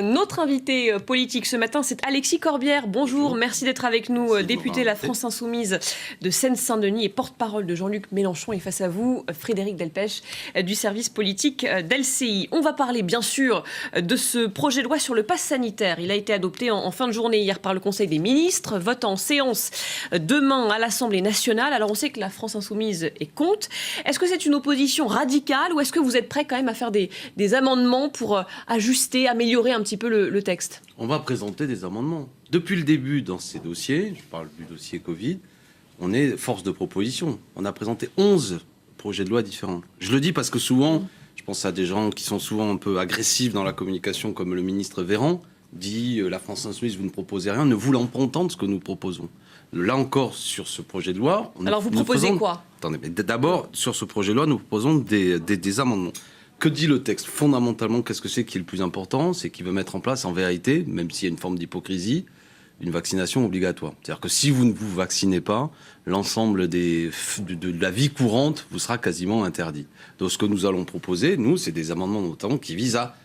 Notre invité politique ce matin, c'est Alexis Corbière. Bonjour, merci d'être avec nous, député de la France Insoumise de Seine-Saint-Denis et porte-parole de Jean-Luc Mélenchon. Et face à vous, Frédéric Delpech du service politique d'LCI. On va parler bien sûr de ce projet de loi sur le pass sanitaire. Il a été adopté en fin de journée hier par le Conseil des ministres, vote en séance demain à l'Assemblée nationale. Alors on sait que la France Insoumise est contre. Est-ce que c'est une opposition radicale ou est-ce que vous êtes prêt quand même à faire des amendements pour ajuster, améliorer un petit peu le texte? On va présenter des amendements. Depuis le début dans ces dossiers, je parle du dossier Covid, on est force de proposition. On a présenté 11 projets de loi différents. Je le dis parce que souvent, je pense à des gens qui sont souvent un peu agressifs dans la communication, comme le ministre Véran, dit la France Insoumise, vous ne proposez rien, ne voulant pas entendre ce que nous proposons. Là encore, sur ce projet de loi... Alors vous proposez quoi? Attendez, mais d'abord, sur ce projet de loi, nous proposons des amendements. Que dit le texte? Fondamentalement, qu'est-ce que c'est qui est le plus important? C'est qu'il veut mettre en place, en vérité, même s'il y a une forme d'hypocrisie, une vaccination obligatoire. C'est-à-dire que si vous ne vous vaccinez pas, l'ensemble de la vie courante vous sera quasiment interdit. Donc ce que nous allons proposer, nous, c'est des amendements notamment qui visent à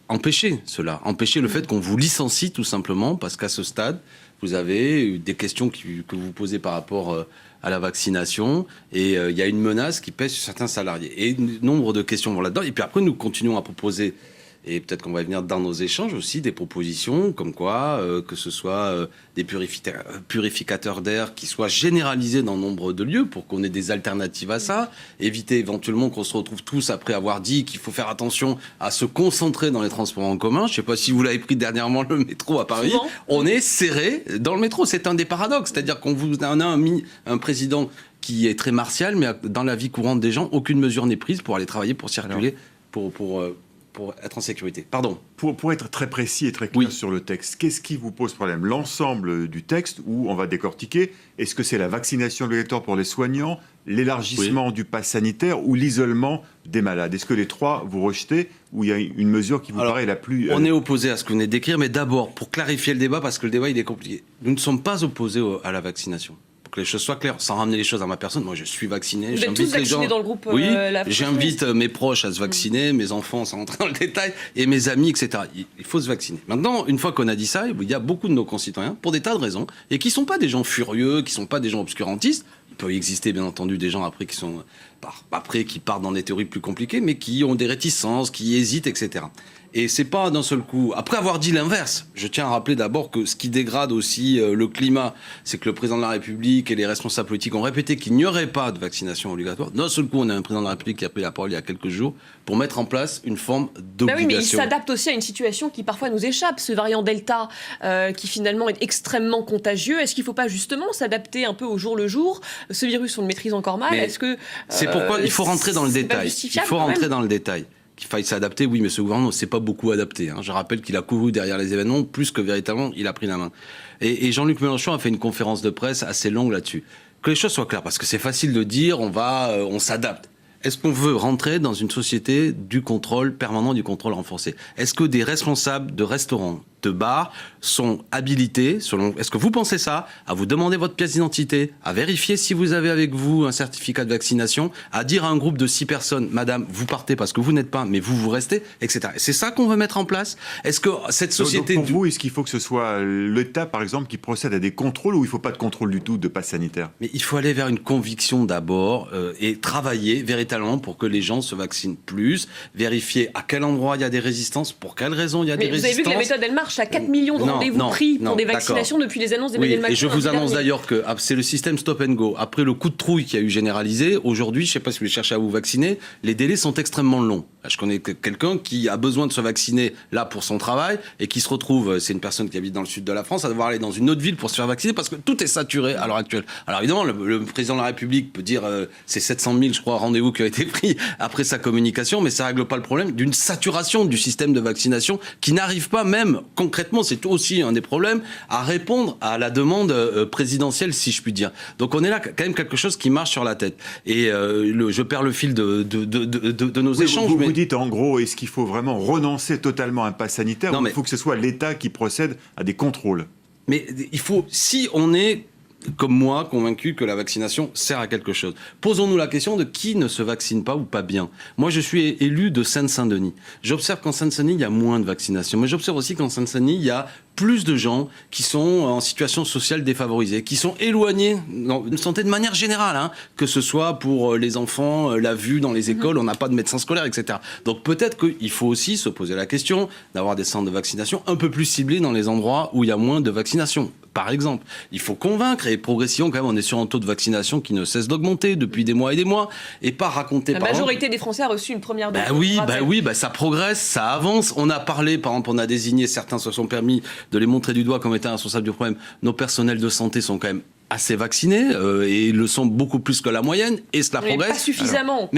empêcher cela, empêcher le fait qu'on vous licencie tout simplement, parce qu'à ce stade, vous avez des questions que vous posez par rapport à la vaccination, et il y a une menace qui pèse sur certains salariés. Et nombre de questions vont là-dedans. Et puis après, nous continuons à proposer, et peut-être qu'on va venir dans nos échanges aussi, des propositions comme quoi, que ce soit des purificateurs d'air qui soient généralisés dans nombre de lieux pour qu'on ait des alternatives à ça, éviter éventuellement qu'on se retrouve tous après avoir dit qu'il faut faire attention à se concentrer dans les transports en commun. Je ne sais pas si vous l'avez pris dernièrement, le métro à Paris. Souvent. On est serré dans le métro. C'est un des paradoxes. C'est-à-dire qu'on a un président qui est très martial, mais dans la vie courante des gens, aucune mesure n'est prise pour aller travailler, pour circuler, pour être en sécurité. Pardon. Pour être très précis et très clair sur le texte, qu'est-ce qui vous pose problème? L'ensemble du texte où on va décortiquer, est-ce que c'est la vaccination obligatoire pour les soignants, l'élargissement du pass sanitaire ou l'isolement des malades? Est-ce que les trois vous rejetez ou il y a une mesure qui vous paraît la plus... On est opposé à ce que vous venez de décrire, mais d'abord, pour clarifier le débat, parce que le débat il est compliqué, nous ne sommes pas opposés à la vaccination. Que les choses soient claires, sans ramener les choses à ma personne. Moi, je suis vacciné. Vous êtes tous vaccinés dans le groupe j'invite mes proches à se vacciner, mes enfants, sans rentrer dans le détail, et mes amis, etc. Il faut se vacciner. Maintenant, une fois qu'on a dit ça, il y a beaucoup de nos concitoyens, pour des tas de raisons, et qui ne sont pas des gens furieux, qui ne sont pas des gens obscurantistes. Il peut y exister, bien entendu, des gens après qui partent dans des théories plus compliquées, mais qui ont des réticences, qui hésitent, etc. Et c'est pas d'un seul coup. Après avoir dit l'inverse, je tiens à rappeler d'abord que ce qui dégrade aussi le climat, c'est que le président de la République et les responsables politiques ont répété qu'il n'y aurait pas de vaccination obligatoire. D'un seul coup, on a un président de la République qui a pris la parole il y a quelques jours pour mettre en place une forme d'obligation. Ben oui, mais il s'adapte aussi à une situation qui parfois nous échappe. Ce variant Delta qui finalement est extrêmement contagieux. Est-ce qu'il ne faut pas justement s'adapter un peu au jour le jour? Ce virus, on le maîtrise encore mal. Est-ce que c'est pourquoi il faut rentrer dans le détail. Il faut rentrer dans le détail. Qu'il faille s'adapter, oui, mais ce gouvernement ne s'est pas beaucoup adapté. Je rappelle qu'il a couru derrière les événements plus que véritablement il a pris la main. Et Jean-Luc Mélenchon a fait une conférence de presse assez longue là-dessus. Que les choses soient claires, parce que c'est facile de dire on s'adapte. Est-ce qu'on veut rentrer dans une société du contrôle permanent, du contrôle renforcé? Est-ce que des responsables de restaurants, de bars sont habilités, est-ce que vous pensez ça, à vous demander votre pièce d'identité, à vérifier si vous avez avec vous un certificat de vaccination, à dire à un groupe de 6 personnes, madame, vous partez parce que vous n'êtes pas, mais vous restez, etc. C'est ça qu'on veut mettre en place? Est-ce que cette société... Donc pour vous, est-ce qu'il faut que ce soit l'État, par exemple, qui procède à des contrôles ou il ne faut pas de contrôle du tout de passe sanitaire? Mais il faut aller vers une conviction d'abord et travailler véritablement pour que les gens se vaccinent plus, vérifier à quel endroit il y a des résistances, pour quelles raisons il y a des résistances. Vous avez vu que la méthode, elle marche à 4 millions de rendez-vous pris pour des vaccinations depuis les annonces d'Emmanuel Macron. Et je vous annonce d'ailleurs que c'est le système Stop and Go. Après le coup de trouille qui a eu généralisé, aujourd'hui, je ne sais pas si vous cherchez à vous vacciner, les délais sont extrêmement longs. Je connais quelqu'un qui a besoin de se vacciner là pour son travail et qui se retrouve, c'est une personne qui habite dans le sud de la France, à devoir aller dans une autre ville pour se faire vacciner parce que tout est saturé à l'heure actuelle. Alors évidemment, le président de la République peut dire c'est 700 000, je crois, rendez-vous qui ont été pris après sa communication, mais ça ne règle pas le problème d'une saturation du système de vaccination qui n'arrive pas même concrètement, c'est aussi un des problèmes, à répondre à la demande présidentielle, si je puis dire. Donc on est là quand même quelque chose qui marche sur la tête. Et je perds le fil de nos échanges. Vous dites en gros, est-ce qu'il faut vraiment renoncer totalement à un pass sanitaire ou il faut que ce soit l'État qui procède à des contrôles? Mais il faut, si on est comme moi, convaincu que la vaccination sert à quelque chose. Posons-nous la question de qui ne se vaccine pas ou pas bien. Moi, je suis élu de Seine-Saint-Denis. J'observe qu'en Seine-Saint-Denis, il y a moins de vaccination. Mais j'observe aussi qu'en Seine-Saint-Denis, il y a plus de gens qui sont en situation sociale défavorisée, qui sont éloignés de santé de manière générale, hein, que ce soit pour les enfants, la vue dans les écoles, on n'a pas de médecins scolaires, etc. Donc peut-être qu'il faut aussi se poser la question d'avoir des centres de vaccination un peu plus ciblés dans les endroits où il y a moins de vaccination. Par exemple, il faut convaincre et progressivement, quand même, on est sur un taux de vaccination qui ne cesse d'augmenter depuis des mois et pas raconter. La majorité des Français a reçu une première dose. Oui, ça progresse, ça avance. On a parlé, par exemple, on a désigné, certains se sont permis de les montrer du doigt comme étant responsables du problème. Nos personnels de santé sont quand même assez vaccinés et ils le sont beaucoup plus que la moyenne et cela progresse. Pas suffisamment.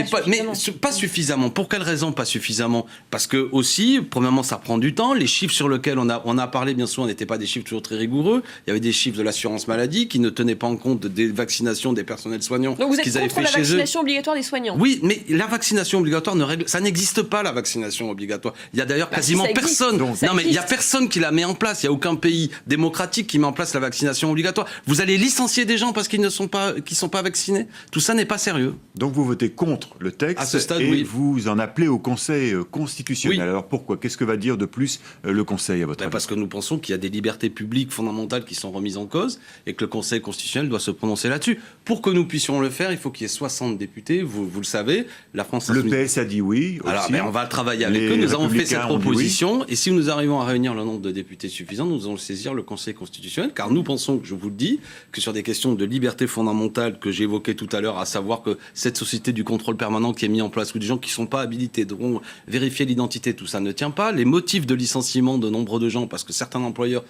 Pas suffisamment. Pour quelle raison pas suffisamment? Parce que aussi, premièrement, ça prend du temps. Les chiffres sur lesquels on a parlé, bien sûr, n'étaient pas des chiffres toujours très rigoureux. Il y avait des chiffres de l'assurance maladie qui ne tenaient pas en compte des vaccinations des personnels soignants. Donc vous êtes contre la vaccination obligatoire des soignants? Oui, mais la vaccination obligatoire ça n'existe pas, la vaccination obligatoire. Il y a d'ailleurs quasiment personne. Mais il y a personne qui la met en place. Il y a aucun pays démocratique qui met en place la vaccination obligatoire. Vous allez licencier des gens parce qu'ils ne sont pas vaccinés. Tout ça n'est pas sérieux. Donc vous votez contre le texte à ce stade, et vous en appelez au Conseil constitutionnel. Oui. Alors pourquoi? Qu'est-ce que va dire de plus le Conseil à votre avis? Parce que nous pensons qu'il y a des libertés publiques fondamentales qui sont remises en cause et que le Conseil constitutionnel doit se prononcer là-dessus. Pour que nous puissions le faire, il faut qu'il y ait 60 députés. Vous le savez, la France... Le PS a dit oui aussi. Alors, on va travailler avec eux. Nous avons fait cette proposition. Et si nous arrivons à réunir le nombre de députés suffisant, nous allons saisir le Conseil constitutionnel. Car nous pensons, je vous le dis, que sur des questions de liberté fondamentale que j'évoquais tout à l'heure, à savoir que cette société du contrôle permanent qui est mise en place, où des gens qui ne sont pas habilités devront vérifier l'identité, tout ça ne tient pas. Les motifs de licenciement de nombre de gens, parce que certains employeurs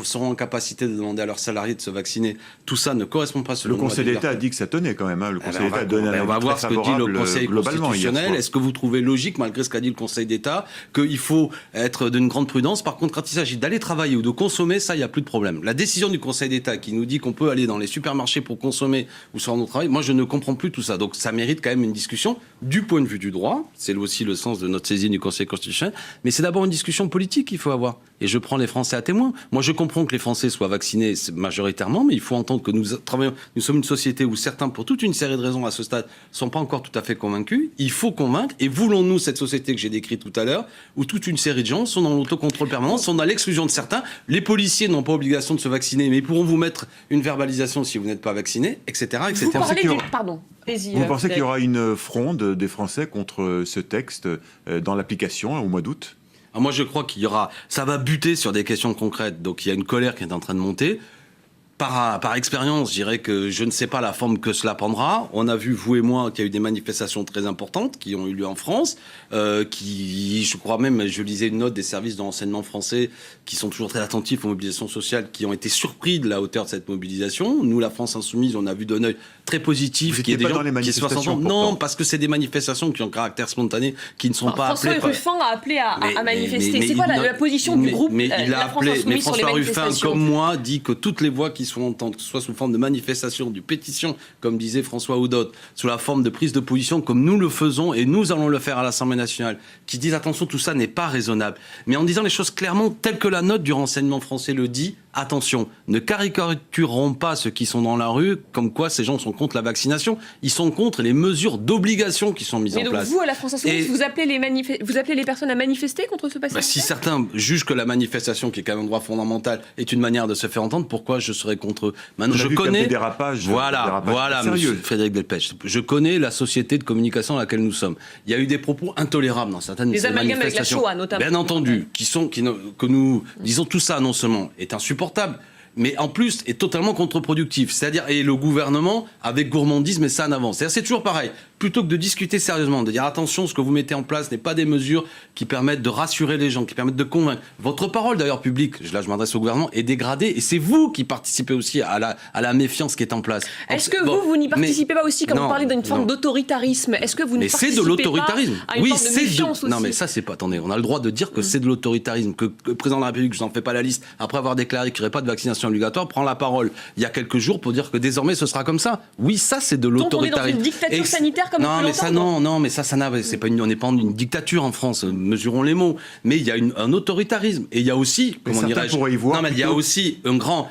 seront en capacité de demander à leurs salariés de se vacciner, tout ça ne correspond pas selon le Conseil d'État a dit que ça tenait quand même. Hein. Le Conseil d'État donne un avis on va voir ce que dit le Conseil constitutionnel. Est-ce que vous trouvez logique, malgré ce qu'a dit le Conseil d'État, qu'il faut être d'une grande prudence? Par contre, quand il s'agit d'aller travailler ou de consommer, ça, il n'y a plus de problème. La décision du Conseil d'État qui nous dit qu'on peut aller dans les supermarchés pour consommer ou sur notre travail, moi, je ne comprends plus tout ça. Donc, ça mérite quand même une discussion du point de vue du droit. C'est aussi le sens de notre saisine du Conseil constitutionnel. Mais c'est d'abord une discussion politique qu'il faut avoir. Et je prends les Français à témoin. Moi, je comprends que les Français soient vaccinés majoritairement, mais il faut entendre que nous sommes une société où certains, pour toute une série de raisons à ce stade, ne sont pas encore tout à fait convaincus. Il faut convaincre. Et voulons-nous cette société que j'ai décrite tout à l'heure, où toute une série de gens sont dans l'autocontrôle permanent, sont dans l'exclusion de certains. Les policiers n'ont pas obligation de se vacciner, mais ils pourront vous mettre une verbalisation si vous n'êtes pas vacciné, etc. etc. Vous pensez qu'il y aura une fronde des Français contre ce texte dans l'application au mois d'août? Moi, je crois qu'il y aura... Ça va buter sur des questions concrètes. Donc, il y a une colère qui est en train de monter. Par expérience, je dirais que je ne sais pas la forme que cela prendra. On a vu, vous et moi, qu'il y a eu des manifestations très importantes qui ont eu lieu en France, je crois même, je lisais une note des services de renseignement français qui sont toujours très attentifs aux mobilisations sociales, qui ont été surpris de la hauteur de cette mobilisation. Nous, la France Insoumise, on a vu d'un œil très positif qu'il y ait des gens qui se ressentent. Non, parce que c'est des manifestations qui ont caractère spontané, qui ne sont pas appelées... François Ruffin a appelé à manifester. C'est quoi la position du groupe La France Insoumise sur les manifestations? François Ruffin, comme moi, dit que toutes les voix qui sont entendues, que ce soit sous forme de manifestation, de pétition, comme disait François Oudot, sous la forme de prise de position, comme nous le faisons, et nous allons le faire à l'Assemblée nationale, qui disent attention, tout ça n'est pas raisonnable. Mais en disant les choses clairement, telles que la note du renseignement français le dit, attention, ne caricaturons pas ceux qui sont dans la rue, comme quoi ces gens sont contre la vaccination, ils sont contre les mesures d'obligation qui sont mises en place. Mais donc vous, à la France Insoumise, vous appelez les personnes à manifester contre ce pass sanitaire? Si certains jugent que la manifestation, qui est quand même un droit fondamental, est une manière de se faire entendre, pourquoi je serais contre eux? Maintenant, je connais... Voilà, monsieur Frédéric Delpech, je connais la société de communication à laquelle nous sommes. Il y a eu des propos intolérables dans certaines de ces manifestations. Avec la Shoah, notamment. Bien entendu, que nous disons tout ça, non seulement est insupportable, mais en plus est totalement contre-productif. C'est-à-dire, et le gouvernement, avec gourmandisme, et ça en avance. C'est-à-dire, c'est toujours pareil. Plutôt que de discuter sérieusement, de dire attention, ce que vous mettez en place n'est pas des mesures qui permettent de rassurer les gens, qui permettent de convaincre. Votre parole, d'ailleurs, publique, là je m'adresse au gouvernement, est dégradée, et c'est vous qui participez aussi à la méfiance qui est en place. Est-ce que vous n'y participez pas aussi quand vous parlez d'une forme d'autoritarisme? Est-ce que vous ne participez c'est de l'autoritarisme. Pas à une forme de méfiance aussi? Non, mais ça, c'est pas... Attendez, on a le droit de dire que c'est de l'autoritarisme, que le président de la République, je n'en fais pas la liste, après avoir déclaré qu'il n'y aurait pas de vaccination obligatoire, prend la parole il y a quelques jours pour dire que désormais ce sera comme ça. Oui, ça, c'est de l'autoritarisme. Donc on est dans une dictature sanitaire comme on peut l'entendre. Non, mais ça n'a, c'est pas on n'est pas en une dictature en France, mesurons les mots. Mais il y a un autoritarisme. Et il y a aussi, comment dirais-je, il y a aussi un grand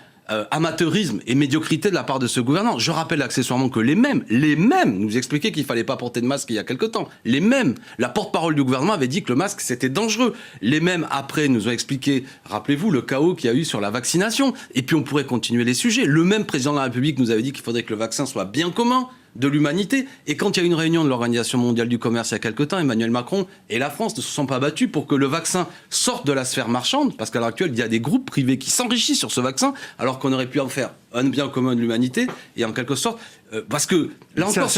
amateurisme et médiocrité de la part de ce gouvernement. Je rappelle accessoirement que les mêmes nous expliquaient qu'il fallait pas porter de masque il y a quelque temps. Les mêmes, la porte-parole du gouvernement avait dit que le masque c'était dangereux. Les mêmes après nous ont expliqué, rappelez-vous le chaos qu'il y a eu sur la vaccination. Et puis on pourrait continuer les sujets. Le même président de la République nous avait dit qu'il faudrait que le vaccin soit bien commun de l'humanité. Et quand il y a eu une réunion de l'Organisation mondiale du commerce il y a quelque temps, Emmanuel Macron et la France ne se sont pas battus pour que le vaccin sorte de la sphère marchande, parce qu'à l'heure actuelle, il y a des groupes privés qui s'enrichissent sur ce vaccin, alors qu'on aurait pu en faire un bien commun de l'humanité, et en quelque sorte, parce que là encore,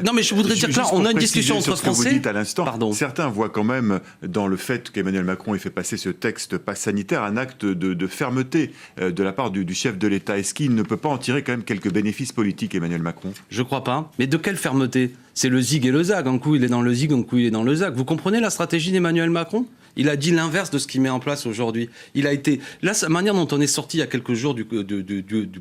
non mais je voudrais dire que là, on a une discussion entre Français. Vous dites à l'instant, certains voient quand même dans le fait qu'Emmanuel Macron ait fait passer ce texte pass sanitaire un acte de fermeté de la part du chef de l'État. Est-ce qu'il ne peut pas en tirer quand même quelques bénéfices politiques, Emmanuel Macron ? Je crois pas. Mais de quelle fermeté ? C'est le zig et le zag. Un coup, il est dans le zig, un coup, il est dans le zag. Vous comprenez la stratégie d'Emmanuel Macron ? Il a dit l'inverse de ce qu'il met en place aujourd'hui. Il a été... Là, la manière dont on est sorti il y a quelques jours du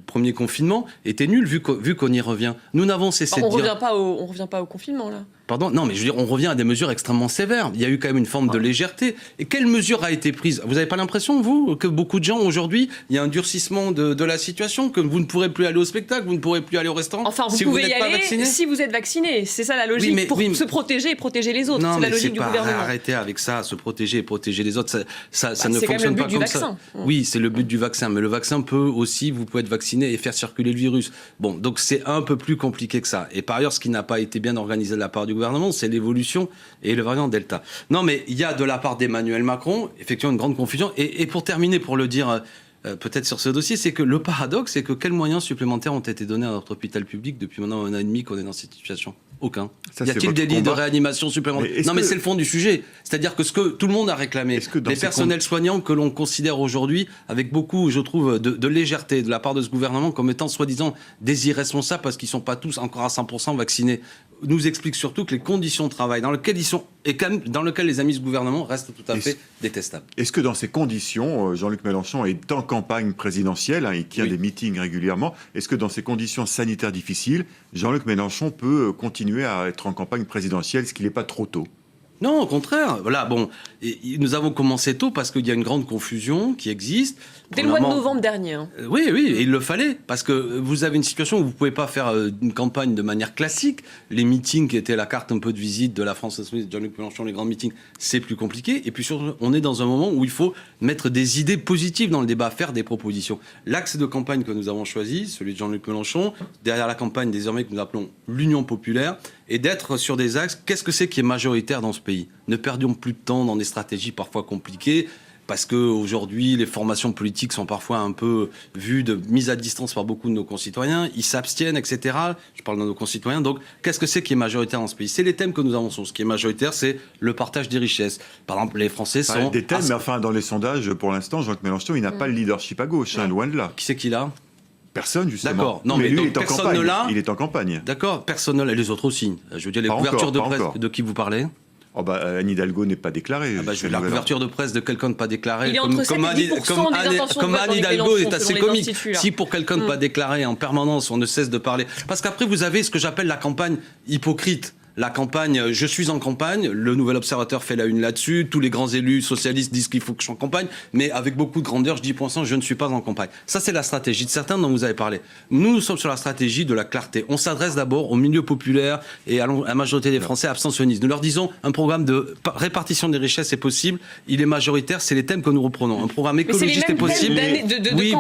premier confinement était nulle, vu qu'on y revient. Nous n'avons cessé de dire... On revient pas au confinement, là. Pardon ? Non, mais je veux dire, on revient à des mesures extrêmement sévères. Il y a eu quand même une forme de légèreté. Et quelle mesure a été prise ? Vous n'avez pas l'impression, vous, que beaucoup de gens, aujourd'hui, il y a un durcissement de la situation, que vous ne pourrez plus aller au spectacle, vous ne pourrez plus aller au restaurant enfin, vous pouvez y aller si vous êtes vacciné. C'est ça la logique, pour se protéger et protéger les autres. C'est la logique du gouvernement. Arrêtez avec ça, se protéger et protéger les autres. Ça ne fonctionne pas comme ça. Oui, c'est le but du vaccin. Mais le vaccin peut aussi, vous pouvez être vacciné et faire circuler le virus. Bon, donc c'est un peu plus compliqué que ça. Et par ailleurs, ce qui n'a pas été bien organisé de la part du gouvernement, c'est l'évolution et le variant Delta. Non, mais il y a de la part d'Emmanuel Macron, effectivement, une grande confusion. Et pour terminer, pour le dire peut-être sur ce dossier, c'est que le paradoxe, c'est que quels moyens supplémentaires ont été donnés à notre hôpital public depuis maintenant 1 an et demi qu'on est dans cette situation ? Aucun. Y a-t-il des lits de réanimation supplémentaires ? Non, mais c'est le fond du sujet. C'est-à-dire que ce que tout le monde a réclamé, les personnels soignants que l'on considère aujourd'hui avec beaucoup, je trouve, de légèreté de la part de ce gouvernement comme étant soi-disant des irresponsables parce qu'ils ne sont pas tous encore à 100% vaccinés, nous explique surtout que les conditions de travail dans lesquelles ils sont et dans lesquelles les amis de ce gouvernement restent tout à fait détestables. Est-ce que dans ces conditions, Jean-Luc Mélenchon est en campagne présidentielle, il tient des meetings régulièrement, est-ce que dans ces conditions sanitaires difficiles, Jean-Luc Mélenchon peut continuer à être en campagne présidentielle, ce qui n'est pas trop tôt ? Non, au contraire. Voilà, bon, nous avons commencé tôt parce qu'il y a une grande confusion qui existe. Dès le mois de novembre dernier. Oui, et il le fallait, parce que vous avez une situation où vous ne pouvez pas faire une campagne de manière classique. Les meetings qui étaient la carte un peu de visite de la France Insoumise, de Jean-Luc Mélenchon, les grands meetings, c'est plus compliqué. Et puis surtout, on est dans un moment où il faut mettre des idées positives dans le débat, faire des propositions. L'axe de campagne que nous avons choisi, celui de Jean-Luc Mélenchon, derrière la campagne désormais que nous appelons l'Union populaire, et d'être sur des axes, qu'est-ce que c'est qui est majoritaire dans ce pays ? Ne perdions plus de temps dans des stratégies parfois compliquées, parce qu'aujourd'hui, les formations politiques sont parfois un peu vues de mise à distance par beaucoup de nos concitoyens, ils s'abstiennent, etc. Je parle de nos concitoyens, donc qu'est-ce que c'est qui est majoritaire dans ce pays ? C'est les thèmes que nous avançons. Ce qui est majoritaire, c'est le partage des richesses. Par exemple, les Français sont... Des thèmes, mais enfin, dans les sondages, pour l'instant, Jean-Luc Mélenchon, il n'a pas le leadership à gauche, loin de là. Qui c'est qui l'a ? Personne, justement. D'accord. Non, mais donc, personne ne l'a. Il est en campagne. D'accord. Personne ne l'a. Et les autres aussi. Je veux dire, les couvertures de presse de qui vous parlez ? Anne Hidalgo n'est pas déclarée. La couverture de presse de quelqu'un de pas déclaré, comme Anne Hidalgo est assez comique. Si pour quelqu'un de pas déclaré en permanence, on ne cesse de parler. Parce qu'après, vous avez ce que j'appelle la campagne hypocrite. La campagne, je suis en campagne, le Nouvel Observateur fait la une là-dessus, tous les grands élus socialistes disent qu'il faut que je sois en campagne, mais avec beaucoup de grandeur, je dis pour l'instant, je ne suis pas en campagne. Ça, c'est la stratégie de certains dont vous avez parlé. Nous sommes sur la stratégie de la clarté. On s'adresse d'abord au milieu populaire et à la majorité des Français abstentionnistes. Nous leur disons, un programme de répartition des richesses est possible, il est majoritaire, c'est les thèmes que nous reprenons. Un programme écologiste est possible.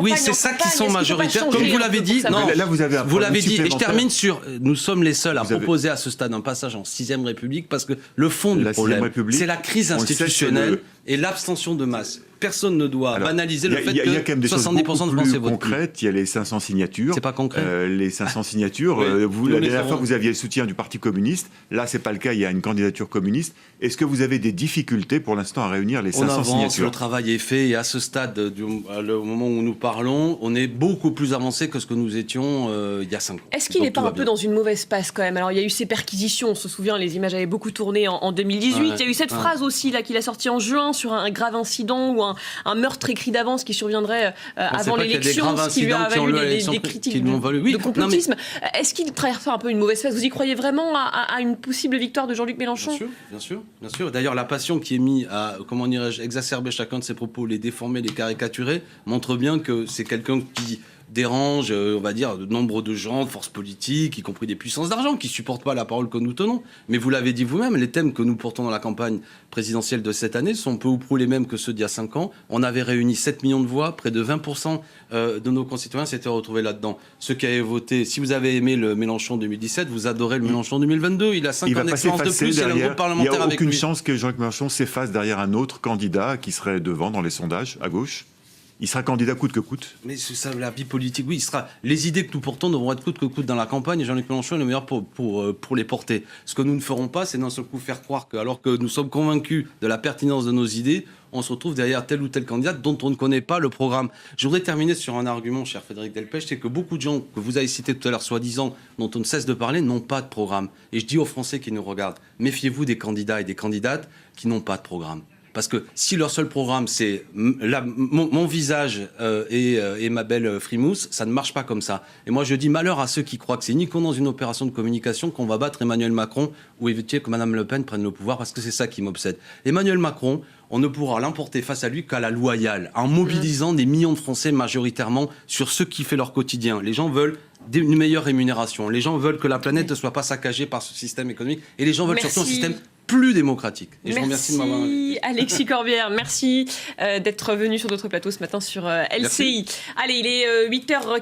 Oui, c'est ça qui sont majoritaires. Comme vous l'avez dit, non, là, vous l'avez dit, et je termine sur, nous sommes les seuls à proposer à ce stade un passage en 6e République, parce que le fond du problème, c'est la crise institutionnelle et l'abstention de masse. Personne ne doit banaliser le fait que 70% de Français votent. Concrètes, il y a les 500 signatures. C'est pas concret. Les 500 signatures. La dernière fois, vous aviez le soutien du Parti communiste. Là, c'est pas le cas. Il y a une candidature communiste. Est-ce que vous avez des difficultés pour l'instant à réunir les 500 signatures ? Le travail est fait et à ce stade, au moment où nous parlons, on est beaucoup plus avancé que ce que nous étions il y a 5 ans. Est-ce qu'il n'est pas un peu dans une mauvaise passe quand même ? Alors, il y a eu ces perquisitions. On se souvient, les images avaient beaucoup tourné en 2018. Il y a eu cette phrase aussi là qu'il a sortie en juin sur un grave incident ou un meurtre écrit d'avance qui surviendrait avant l'élection, ce qui lui a valu des critiques de complotisme. Est-ce qu'il traverse un peu une mauvaise phase? Vous y croyez vraiment à une possible victoire de Jean-Luc Mélenchon? Bien sûr. D'ailleurs, la passion qui est mise à, comment dirais-je, exacerber chacun de ses propos, les déformer, les caricaturer, montre bien que c'est quelqu'un qui dérange, on va dire, de nombre de gens, de forces politiques, y compris des puissances d'argent, qui ne supportent pas la parole que nous tenons. Mais vous l'avez dit vous-même, les thèmes que nous portons dans la campagne présidentielle de cette année sont peu ou prou les mêmes que ceux d'il y a 5 ans. On avait réuni 7 millions de voix, près de 20% de nos concitoyens s'étaient retrouvés là-dedans. Ceux qui avaient voté, si vous avez aimé le Mélenchon 2017, vous adorez le Mélenchon 2022. Il a 5 ans d'expérience de plus, il a un groupe parlementaire avec lui. Il n'y a aucune chance que Jean-Luc Mélenchon s'efface derrière un autre candidat qui serait devant dans les sondages, à gauche. Il sera candidat coûte que coûte. Mais c'est ça, la vie politique, oui, il sera. Les idées que nous portons devront être coûte que coûte dans la campagne, et Jean-Luc Mélenchon est le meilleur pour les porter. Ce que nous ne ferons pas, c'est d'un seul coup faire croire que, alors que nous sommes convaincus de la pertinence de nos idées, on se retrouve derrière tel ou tel candidat dont on ne connaît pas le programme. Je voudrais terminer sur un argument, cher Frédéric Delpech, c'est que beaucoup de gens que vous avez cités tout à l'heure, soi-disant, dont on ne cesse de parler, n'ont pas de programme. Et je dis aux Français qui nous regardent, méfiez-vous des candidats et des candidates qui n'ont pas de programme. Parce que si leur seul programme, c'est mon visage et ma belle frimousse, ça ne marche pas comme ça. Et moi, je dis malheur à ceux qui croient que c'est uniquement dans une opération de communication qu'on va battre Emmanuel Macron ou éviter que Mme Le Pen prenne le pouvoir, parce que c'est ça qui m'obsède. Emmanuel Macron, on ne pourra l'emporter face à lui qu'à la loyale, en mobilisant des millions de Français majoritairement sur ce qui fait leur quotidien. Les gens veulent une meilleure rémunération. Les gens veulent que la planète ne soit pas saccagée par ce système économique. Et les gens veulent surtout un système plus démocratique. Et je vous remercie de m'avoir invité. Alexis Corbière, merci d'être venu sur notre plateau ce matin sur LCI. Merci. Allez, il est 8h15.